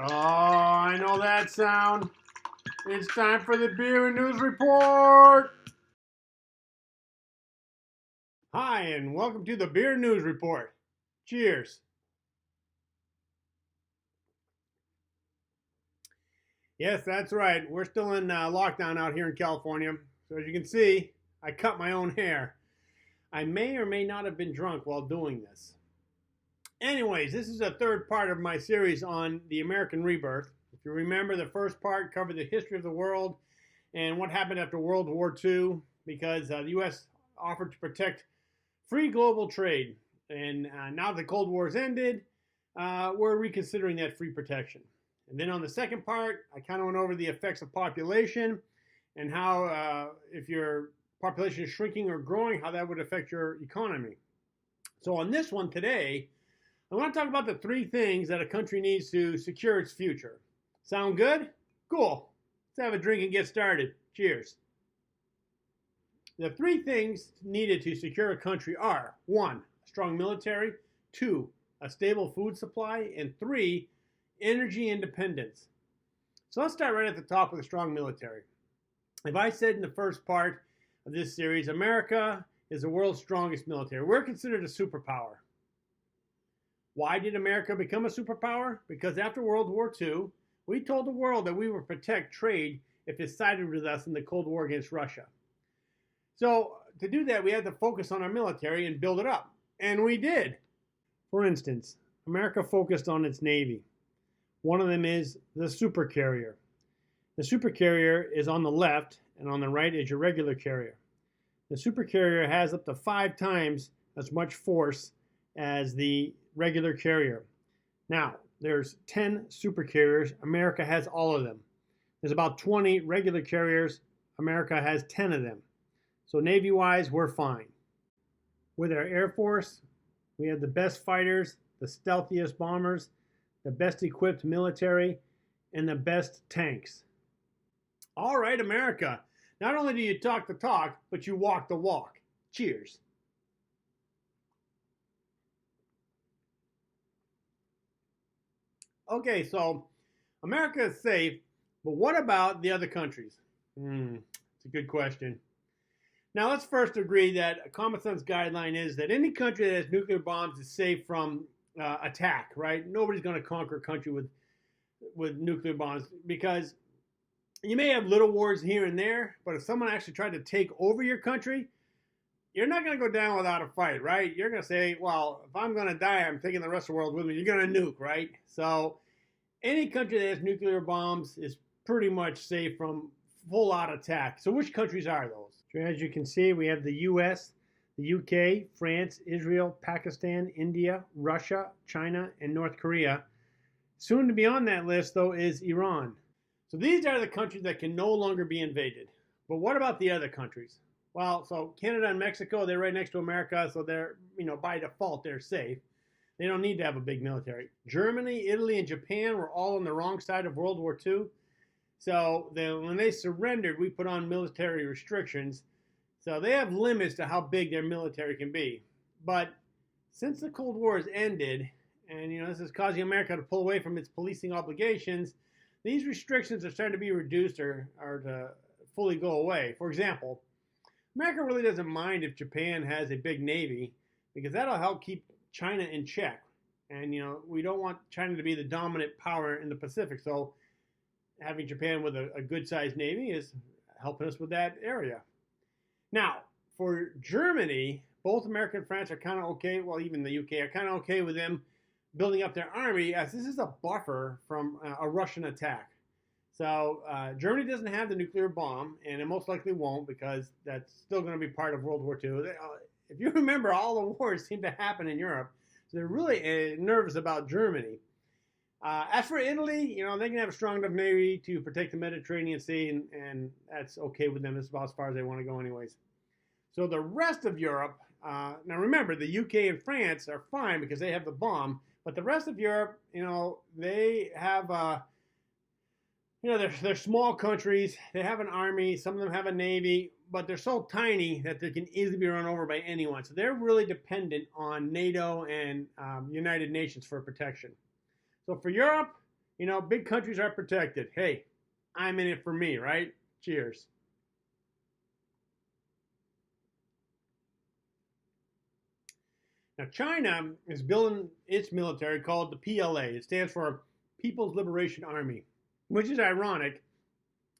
Oh, I know that sound. It's time for the Beer News Report. Hi, and welcome to the Beer News Report. Cheers. Yes, that's right. We're still in lockdown out here in California. So as you can see, I cut my own hair. I may or may not have been drunk while doing this. Anyways, this is a third part of my series on the American rebirth. If you remember, the first part covered the history of the world and what happened after World War II, because the U.S. offered to protect free global trade. And now that the Cold War has ended, we're reconsidering that free protection. And then on the second part, I kind of went over the effects of population and how if your population is shrinking or growing, how that would affect your economy. So on this one today, I want to talk about the three things that a country needs to secure its future. Sound good? Cool. Let's have a drink and get started. Cheers. The three things needed to secure a country are: 1, a strong military; 2, a stable food supply; and 3, energy independence. So let's start right at the top with a strong military. If I said in the first part of this series, America is the world's strongest military, we're considered a superpower. Why did America become a superpower? Because after World War II, we told the world that we would protect trade if it sided with us in the Cold War against Russia. So to do that, we had to focus on our military and build it up. And we did. For instance, America focused on its Navy. One of them is the supercarrier. The supercarrier is on the left, and on the right is your regular carrier. The supercarrier has up to 5 times as much force as the regular carrier. Now, there's 10 supercarriers. America has all of them. There's about 20 regular carriers. America has 10 of them. So Navy-wise, we're fine. With our Air Force, we have the best fighters, the stealthiest bombers, the best equipped military, and the best tanks. All right, America. Not only do you talk the talk, but you walk the walk. Cheers. Okay, so America is safe, but what about the other countries? It's a good question. Now, let's first agree that a common sense guideline is that any country that has nuclear bombs is safe from attack, right? Nobody's going to conquer a country with nuclear bombs, because you may have little wars here and there, but if someone actually tried to take over your country, you're not going to go down without a fight, right? You're going to say, well, if I'm going to die, I'm taking the rest of the world with me. You're going to nuke, right? So any country that has nuclear bombs is pretty much safe from full-out attack. So which countries are those? So as you can see, we have the U.S., the UK, France, Israel, Pakistan, India, Russia, China, and North Korea. Soon to be on that list, though, is Iran. So these are the countries that can no longer be invaded. But what about the other countries? Well, so Canada and Mexico, they're right next to America, so they're, by default, they're safe. They don't need to have a big military. Germany, Italy, and Japan were all on the wrong side of World War II. So when they surrendered, we put on military restrictions. So they have limits to how big their military can be. But since the Cold War has ended, and this is causing America to pull away from its policing obligations, these restrictions are starting to be reduced or to fully go away. For example, America really doesn't mind if Japan has a big navy, because that'll help keep China in check. And, we don't want China to be the dominant power in the Pacific. So having Japan with a good-sized navy is helping us with that area. Now, for Germany, both America and France are kind of okay, well, even the UK are kind of okay with them building up their army, as this is a buffer from a Russian attack. So Germany doesn't have the nuclear bomb, and it most likely won't, because that's still going to be part of World War II. If you remember, all the wars seem to happen in Europe, so they're really nervous about Germany. As for Italy, they can have a strong enough navy to protect the Mediterranean Sea, and that's okay with them. That's about as far as they want to go anyways. So the rest of Europe, now remember, the UK and France are fine because they have the bomb, but the rest of Europe, they have, they're small countries. They have an army. Some of them have a navy, but they're so tiny that they can easily be run over by anyone. So they're really dependent on NATO and United Nations for protection. So for Europe, You know, big countries are protected. Hey, I'm in it for me, right? Cheers. Now, China is building its military called the PLA. It stands for People's Liberation Army, which is ironic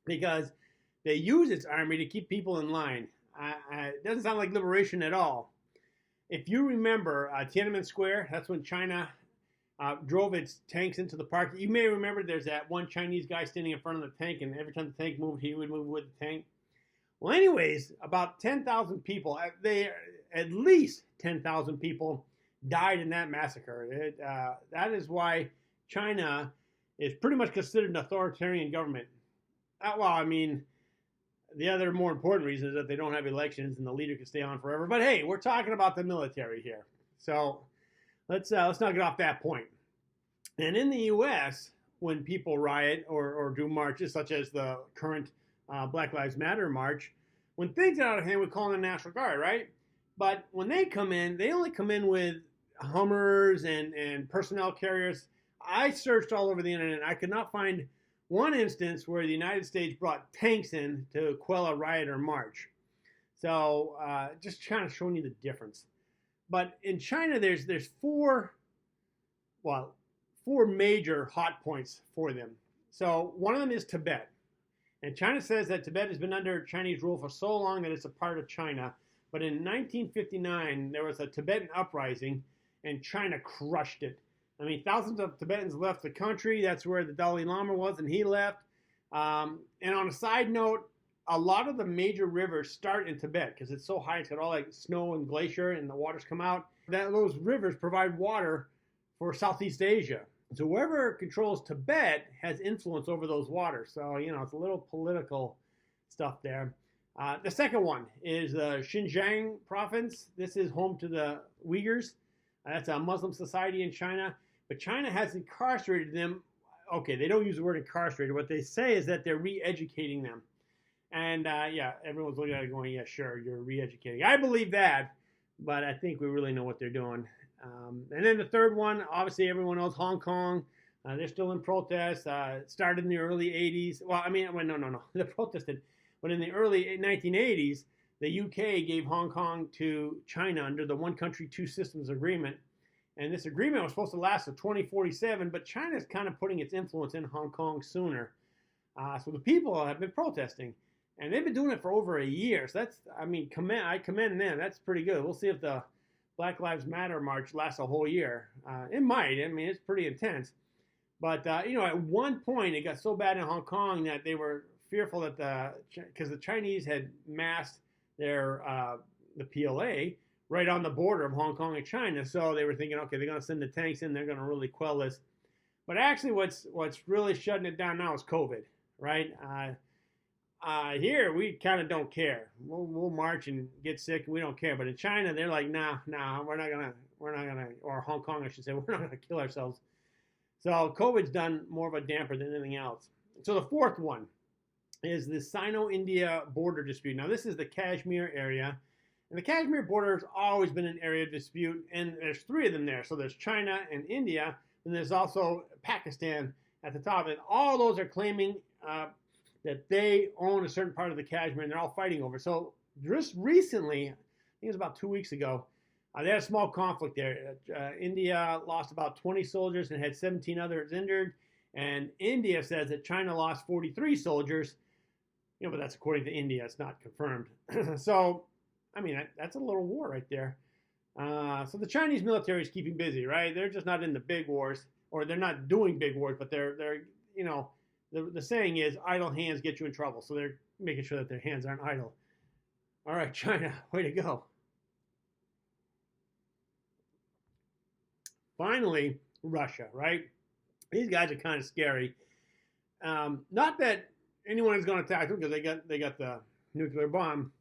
because they use its army to keep people in line. It doesn't sound like liberation at all. If you remember Tiananmen Square, that's when China drove its tanks into the park. You may remember there's that one Chinese guy standing in front of the tank, and every time the tank moved, he would move with the tank. Well, anyways, about 10,000 people, at least 10,000 people died in that massacre. That is why China is pretty much considered an authoritarian government. Well, I mean, the other more important reason is that they don't have elections and the leader can stay on forever. But hey, we're talking about the military here, so let's not get off that point. And in the U.S., when people riot or do marches, such as the current Black Lives Matter march, when things are out of hand, we call in the National Guard, right? But when they come in, they only come in with Hummers and personnel carriers. I searched all over the internet. I could not find one instance where the United States brought tanks in to quell a riot or march. So just kind of showing you the difference. But in China, there's four major hot points for them. So one of them is Tibet. And China says that Tibet has been under Chinese rule for so long that it's a part of China. But in 1959, there was a Tibetan uprising, and China crushed it. I mean, thousands of Tibetans left the country. That's where the Dalai Lama was, and he left. And on a side note, a lot of the major rivers start in Tibet because it's so high. It's got all like snow and glacier, and the waters come out. Those rivers provide water for Southeast Asia. So whoever controls Tibet has influence over those waters. So, you know, it's a little political stuff there. The second one is the Xinjiang province. This is home to the Uyghurs. That's a Muslim society in China. But China has incarcerated them. Okay, they don't use the word incarcerated. What they say is that they're re-educating them. And yeah, everyone's looking at it going, yeah, sure, you're re-educating. I believe that, but I think we really know what they're doing. And then the third one, obviously everyone knows Hong Kong. They're still in protest. It started in the early 80s. Well, I mean, no. They protested. But in the early 1980s, the UK gave Hong Kong to China under the One Country, Two Systems Agreement. And this agreement was supposed to last to 2047, but China's kind of putting its influence in Hong Kong sooner. So the people have been protesting. And they've been doing it for over a year. So that's, I mean, I commend them. That's pretty good. We'll see if the Black Lives Matter march lasts a whole year. It might. I mean, it's pretty intense. But, you know, at one point, it got so bad in Hong Kong that they were fearful that because the Chinese had massed their the PLA right on the border of Hong Kong and China. So they were thinking, okay, they're going to send the tanks in. They're going to really quell this. But actually, what's really shutting it down now is COVID, right? Here, we kind of don't care. We'll march and get sick, and we don't care. But in China, they're like, nah, we're not gonna, or Hong Kong, I should say, we're not gonna kill ourselves. So COVID's done more of a damper than anything else. So the fourth one is the Sino-India border dispute. Now, this is the Kashmir area. And the Kashmir border has always been an area of dispute, and there's three of them there. So there's China and India, and there's also Pakistan at the top. And all those are claiming that they own a certain part of the Kashmir, and they're all fighting over. So just recently, I think it was about 2 weeks ago, they had a small conflict there. India lost about 20 soldiers and had 17 others injured. And India says that China lost 43 soldiers. You know, but that's according to India. It's not confirmed. So, I mean, that's a little war right there. So the Chinese military is keeping busy, right? They're just not in the big wars, or they're not doing big wars, but they're you know, the saying is idle hands get you in trouble. So they're making sure that their hands aren't idle. All right, China, way to go. Finally, Russia, right? These guys are kind of scary. Not that anyone is going to attack them because they got the nuclear bomb,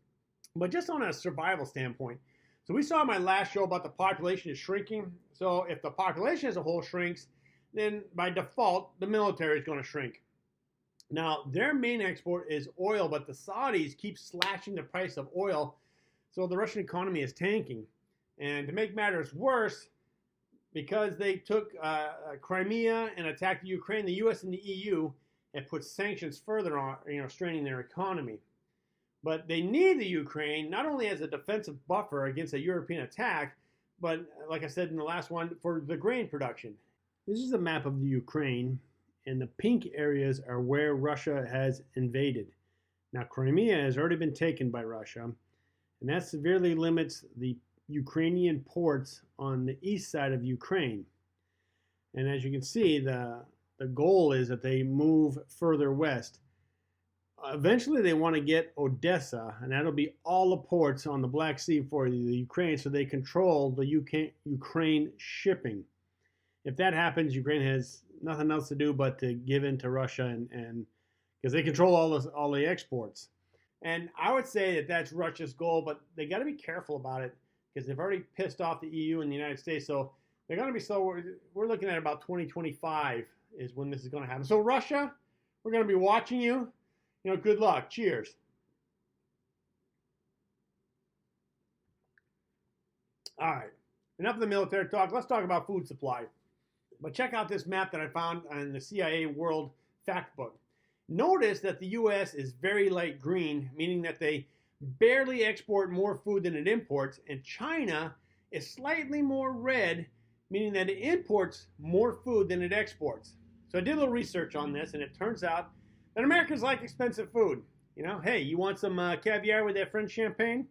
but just on a survival standpoint. So we saw in my last show about the population is shrinking. So if the population as a whole shrinks, then by default, the military is going to shrink. Now, their main export is oil, but the Saudis keep slashing the price of oil, so the Russian economy is tanking. And to make matters worse, because they took Crimea and attacked Ukraine, the U.S. and the EU have put sanctions further on, straining their economy. But they need the Ukraine not only as a defensive buffer against a European attack, but like I said in the last one, for the grain production. This is a map of the Ukraine, and the pink areas are where Russia has invaded. Now, Crimea has already been taken by Russia, and that severely limits the Ukrainian ports on the east side of Ukraine. And as you can see, the goal is that they move further west. Eventually, they want to get Odessa, and that'll be all the ports on the Black Sea for the Ukraine, so they control the Ukraine shipping. If that happens, Ukraine has nothing else to do but to give in to Russia, and because they control all the exports. And I would say that that's Russia's goal, but they got to be careful about it because they've already pissed off the EU and the United States, so they're going to be slow. We're looking at about 2025 is when this is going to happen. So Russia, we're going to be watching you. Good luck. Cheers. All right. Enough of the military talk. Let's talk about food supply. But check out this map that I found on the CIA World Fact Book. Notice that the U.S. is very light green, meaning that they barely export more food than it imports, and China is slightly more red, meaning that it imports more food than it exports. So I did a little research on this, and it turns out that Americans like expensive food. Hey, you want some caviar with that French champagne?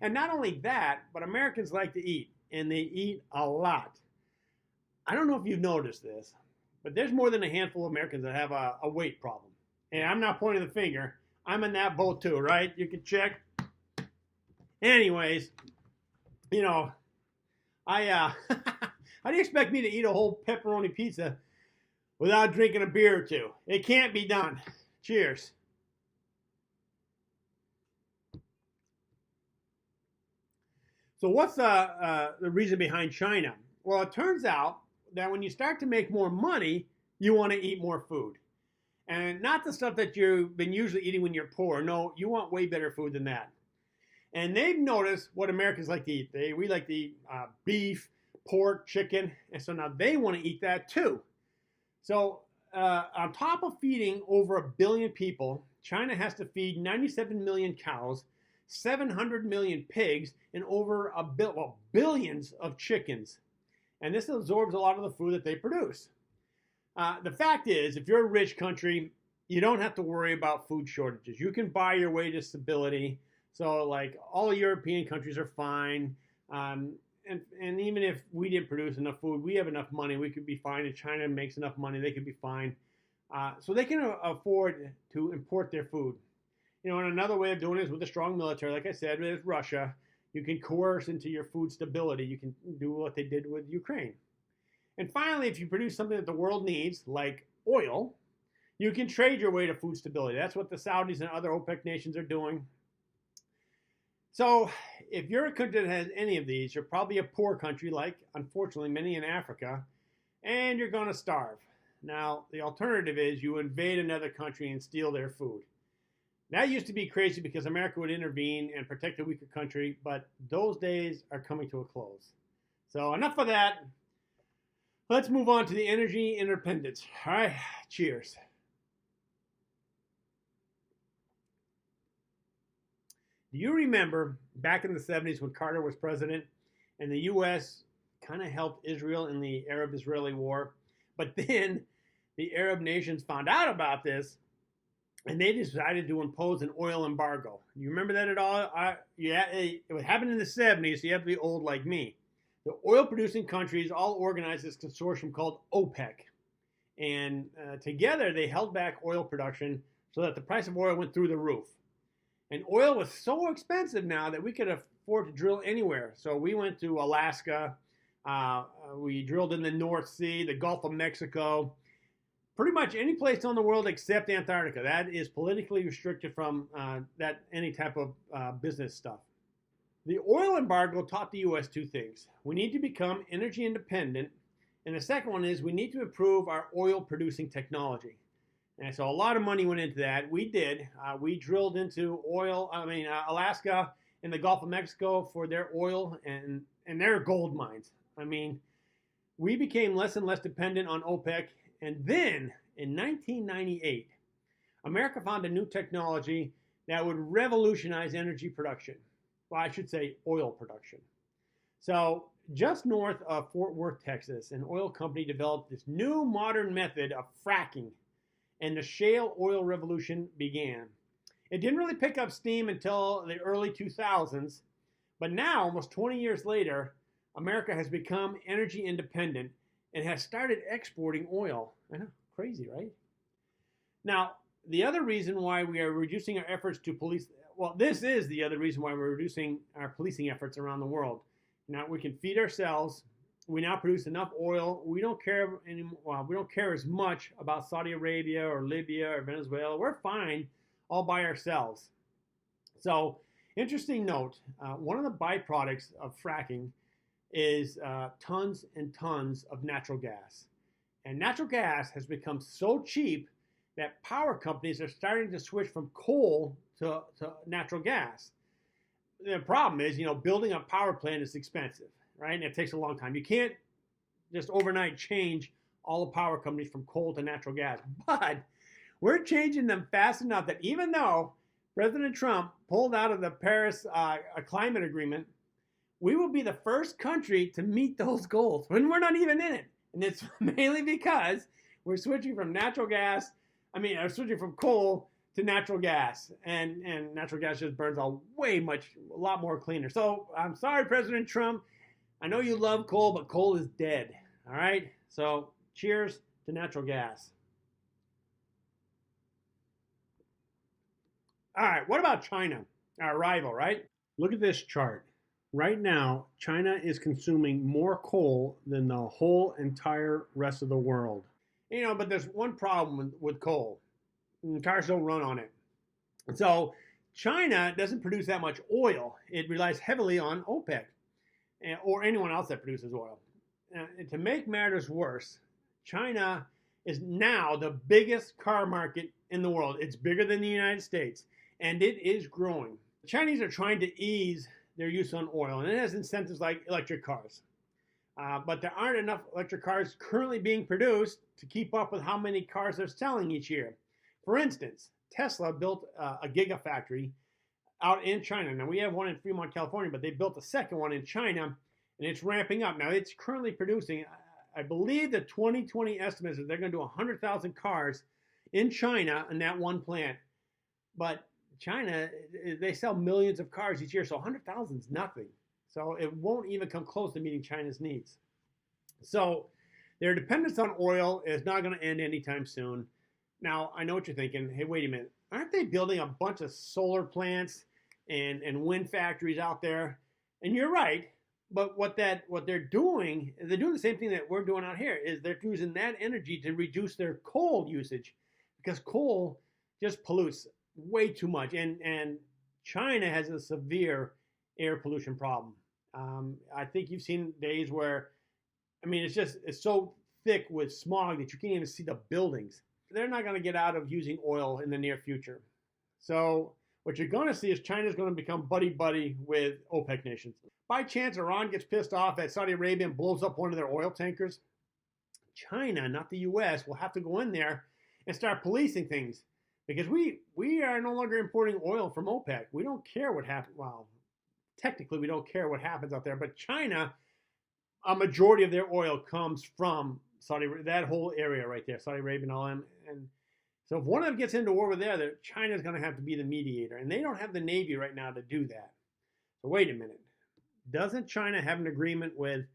And not only that, but Americans like to eat, and they eat a lot. I don't know if you've noticed this, but there's more than a handful of Americans that have a weight problem. And I'm not pointing the finger. I'm in that boat too, right? You can check. Anyways, how do you expect me to eat a whole pepperoni pizza without drinking a beer or two? It can't be done. Cheers. So what's the reason behind China? Well, it turns out that when you start to make more money, you want to eat more food. And not the stuff that you've been usually eating when you're poor. No, you want way better food than that. And they've noticed what Americans like to eat. We like to eat beef, pork, chicken. And so now they want to eat that too. So on top of feeding over 1 billion people, China has to feed 97 million cows, 700 million pigs, and over billions of chickens. And this absorbs a lot of the food that they produce. The fact is, if you're a rich country, you don't have to worry about food shortages. You can buy your way to stability. So like all European countries are fine. And even if we didn't produce enough food, we have enough money, we could be fine. If China makes enough money, they could be fine. So they can afford to import their food. And another way of doing it is with a strong military. Like I said, with Russia, you can coerce into your food stability. You can do what they did with Ukraine. And finally, if you produce something that the world needs, like oil, you can trade your way to food stability. That's what the Saudis and other OPEC nations are doing. So if you're a country that has any of these, you're probably a poor country, like, unfortunately, many in Africa, and you're going to starve. Now, the alternative is you invade another country and steal their food. That used to be crazy because America would intervene and protect a weaker country, but those days are coming to a close. So enough of that. Let's move on to the energy independence. All right, cheers. Do you remember back in the 70s when Carter was president and the U.S. kind of helped Israel in the Arab-Israeli war? But then the Arab nations found out about this and they decided to impose an oil embargo. You remember that at all? It happened in the 70s, so you have to be old like me. The oil-producing countries all organized this consortium called OPEC. And together they held back oil production so that the price of oil went through the roof. And oil was so expensive now that we could afford to drill anywhere. So we went to Alaska. We drilled in the North Sea, the Gulf of Mexico. Pretty much any place in the world except Antarctica. That is politically restricted from any type of business stuff. The oil embargo taught the U.S. two things. We need to become energy independent. And the second one is we need to improve our oil producing technology. And so a lot of money went into that. We did. We drilled into Alaska and the Gulf of Mexico for their oil and their gold mines. I mean, we became less and less dependent on OPEC. And then in 1998, America found a new technology that would revolutionize energy production. Well, I should say oil production. So, just north of Fort Worth, Texas, an oil company developed this new modern method of fracking, and the shale oil revolution began. It didn't really pick up steam until the early 2000s, but now, almost 20 years later, America has become energy independent and has started exporting oil. I know, crazy, right? Now, the other reason why we are reducing our efforts to police, well, this is the other reason why we're reducing our policing efforts around the world. Now we can feed ourselves. We now produce enough oil. We don't care anymore. Well, we don't care as much about Saudi Arabia or Libya or Venezuela. We're fine all by ourselves. So, interesting note, one of the byproducts of fracking is tons and tons of natural gas. And natural gas has become so cheap that power companies are starting to switch from coal to natural gas. The problem is, building a power plant is expensive, right? And it takes a long time. You can't just overnight change all the power companies from coal to natural gas. But we're changing them fast enough that even though President Trump pulled out of the Paris climate agreement, we will be the first country to meet those goals when we're not even in it. And it's mainly because we're switching from switching from coal to natural gas, and natural gas just burns a lot more cleaner. So I'm sorry, President Trump. I know you love coal, but coal is dead. All right. So cheers to natural gas. All right. What about China, our rival? Right. Look at this chart. Right now, China is consuming more coal than the whole entire rest of the world. But there's one problem with coal. Cars don't run on it. So China doesn't produce that much oil. It relies heavily on OPEC or anyone else that produces oil. And to make matters worse, China is now the biggest car market in the world. It's bigger than the United States, and it is growing. The Chinese are trying to ease their use on oil, and it has incentives like electric cars. But there aren't enough electric cars currently being produced to keep up with how many cars they're selling each year. For instance, Tesla built a gigafactory out in China. Now, we have one in Fremont, California, but they built a second one in China, and it's ramping up. Now, it's currently producing, I believe the 2020 estimate is that they're going to do 100,000 cars in China in that one plant. But China, they sell millions of cars each year, so 100,000 is nothing. So it won't even come close to meeting China's needs. So their dependence on oil is not going to end anytime soon. Now, I know what you're thinking. Hey, wait a minute. Aren't they building a bunch of solar plants and wind factories out there? And you're right. But what they're doing is they're doing the same thing that we're doing out here, is they're using that energy to reduce their coal usage, because coal just pollutes way too much. And China has a severe air pollution problem. I think you've seen days where, it's so thick with smog that you can't even see the buildings. They're not going to get out of using oil in the near future. So what you're going to see is China's going to become buddy-buddy with OPEC nations. By chance, Iran gets pissed off at Saudi Arabia and blows up one of their oil tankers, China, not the U.S., will have to go in there and start policing things, because we are no longer importing oil from OPEC. We don't care what happens. Well, technically, we don't care what happens out there, but China, a majority of their oil comes from Saudi, that whole area right there, Saudi Arabia and all them. And so if one of them gets into war with the other, China's going to have to be the mediator. And they don't have the Navy right now to do that. So wait a minute. Doesn't China have an agreement with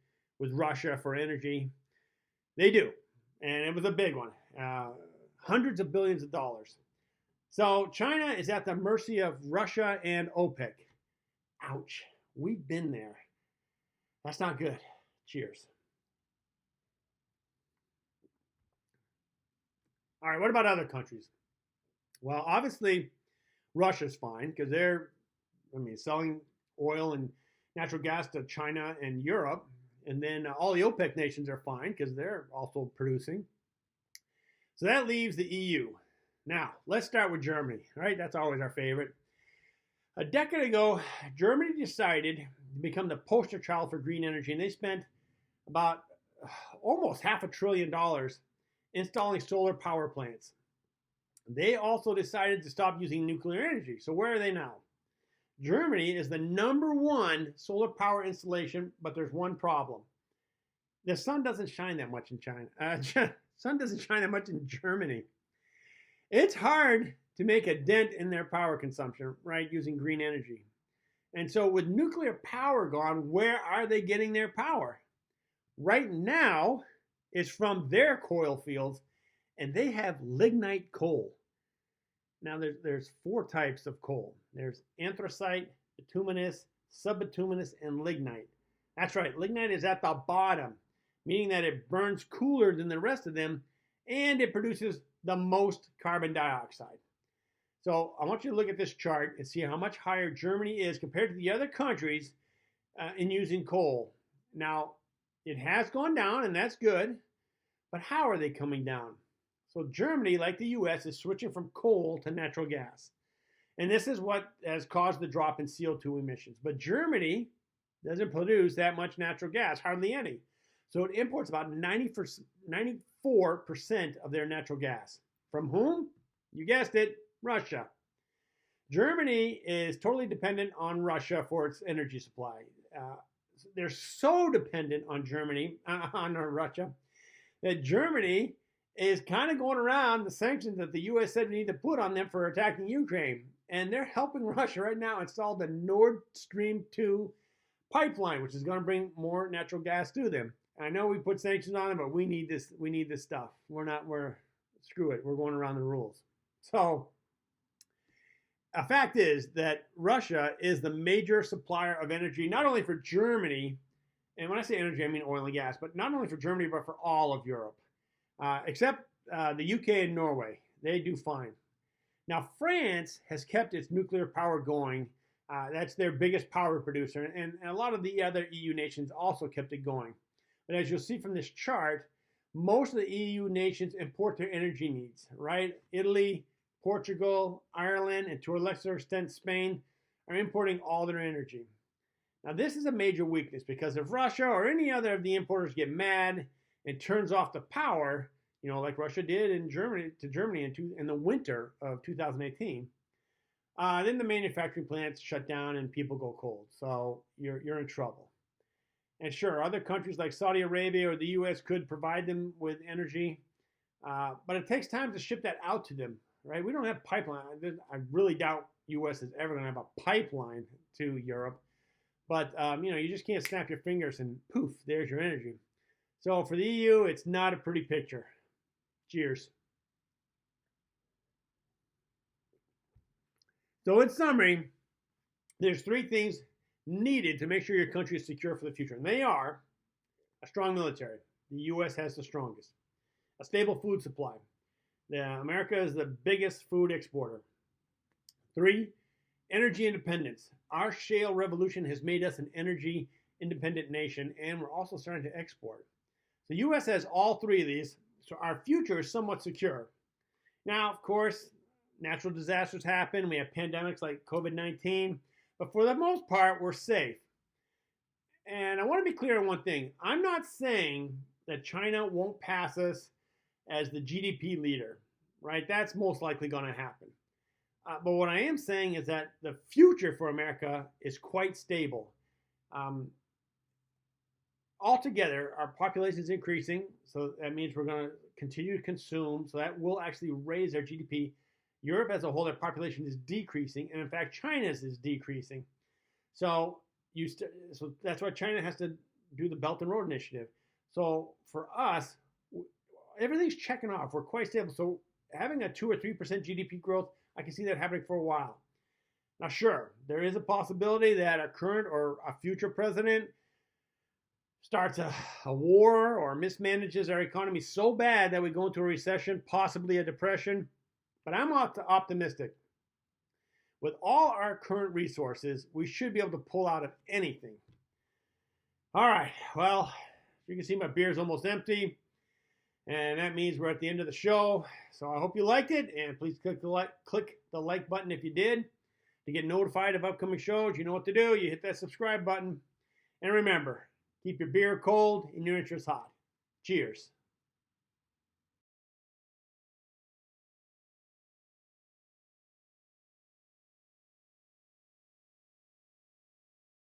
Russia for energy? They do. And it was a big one. Hundreds of billions of dollars. So China is at the mercy of Russia and OPEC. Ouch. We've been there. That's not good. Cheers. All right, what about other countries? Well, obviously, Russia's fine because they're, selling oil and natural gas to China and Europe. And then all the OPEC nations are fine because they're also producing. So that leaves the EU. Now, let's start with Germany, right? That's always our favorite. A decade ago, Germany decided to become the poster child for green energy, and they spent about almost $500 billion installing solar power plants. They also decided to stop using nuclear energy. So where are they now? Germany is the #1 solar power installation, but there's one problem. The sun doesn't shine that much in China. Sun doesn't shine that much in Germany. It's hard to make a dent in their power consumption, right, using green energy. And so with nuclear power gone, where are they getting their power? Right now, it's from their coal fields, and they have lignite coal. Now, there's 4 types of coal. There's anthracite, bituminous, subbituminous, and lignite. That's right, lignite is at the bottom, meaning that it burns cooler than the rest of them, and it produces the most carbon dioxide. So I want you to look at this chart and see how much higher Germany is compared to the other countries in using coal. Now, it has gone down, and that's good, but how are they coming down? So Germany, like the US, is switching from coal to natural gas. And this is what has caused the drop in CO2 emissions. But Germany doesn't produce that much natural gas, hardly any. So it imports about 94% of their natural gas. From whom? You guessed it, Russia. Germany is totally dependent on Russia for its energy supply. They're so dependent on Russia, that Germany is kind of going around the sanctions that the U.S. said we need to put on them for attacking Ukraine. And they're helping Russia right now install the Nord Stream 2 pipeline, which is going to bring more natural gas to them. I know we put sanctions on them, but we need this stuff. Screw it. We're going around the rules. So a fact is that Russia is the major supplier of energy, not only for Germany, and when I say energy, I mean oil and gas, but not only for Germany, but for all of Europe, except the UK and Norway. They do fine. Now, France has kept its nuclear power going. That's their biggest power producer, and a lot of the other EU nations also kept it going. But as you'll see from this chart, most of the EU nations import their energy needs, right? Italy, Portugal, Ireland, and to a lesser extent Spain are importing all their energy. Now, this is a major weakness because if Russia or any other of the importers get mad and turns off the power, like Russia did in Germany in the winter of 2018, then the manufacturing plants shut down and people go cold. So you're in trouble. And sure, other countries like Saudi Arabia or the U.S. could provide them with energy, but it takes time to ship that out to them, right? We don't have pipeline. I really doubt U.S. is ever going to have a pipeline to Europe. But, you just can't snap your fingers and poof, there's your energy. So for the EU, it's not a pretty picture. Cheers. So in summary, there's 3 things needed to make sure your country is secure for the future. And they are a strong military. The U.S. has the strongest. A stable food supply. America is the biggest food exporter. 3, energy independence. Our shale revolution has made us an energy independent nation, and we're also starting to export. The U.S. has all 3 of these, so our future is somewhat secure. Now, of course, natural disasters happen. We have pandemics like COVID-19. But for the most part, we're safe. And I want to be clear on one thing. I'm not saying that China won't pass us as the GDP leader, right? That's most likely going to happen. But what I am saying is that the future for America is quite stable. Altogether, our population is increasing, so that means we're going to continue to consume, so that will actually raise our GDP. Europe as a whole, their population is decreasing, and in fact, China's is decreasing. So that's why China has to do the Belt and Road Initiative. So for us, everything's checking off. We're quite stable. So having a 2 or 3% GDP growth, I can see that happening for a while. Now, sure, there is a possibility that a current or a future president starts a war or mismanages our economy so bad that we go into a recession, possibly a depression. But I'm optimistic. With all our current resources, we should be able to pull out of anything. All right, well, you can see my beer's almost empty, and that means we're at the end of the show. So I hope you liked it, and please click the like button if you did. To get notified of upcoming shows, you know what to do. You hit that subscribe button. And remember, keep your beer cold and your interests hot. Cheers.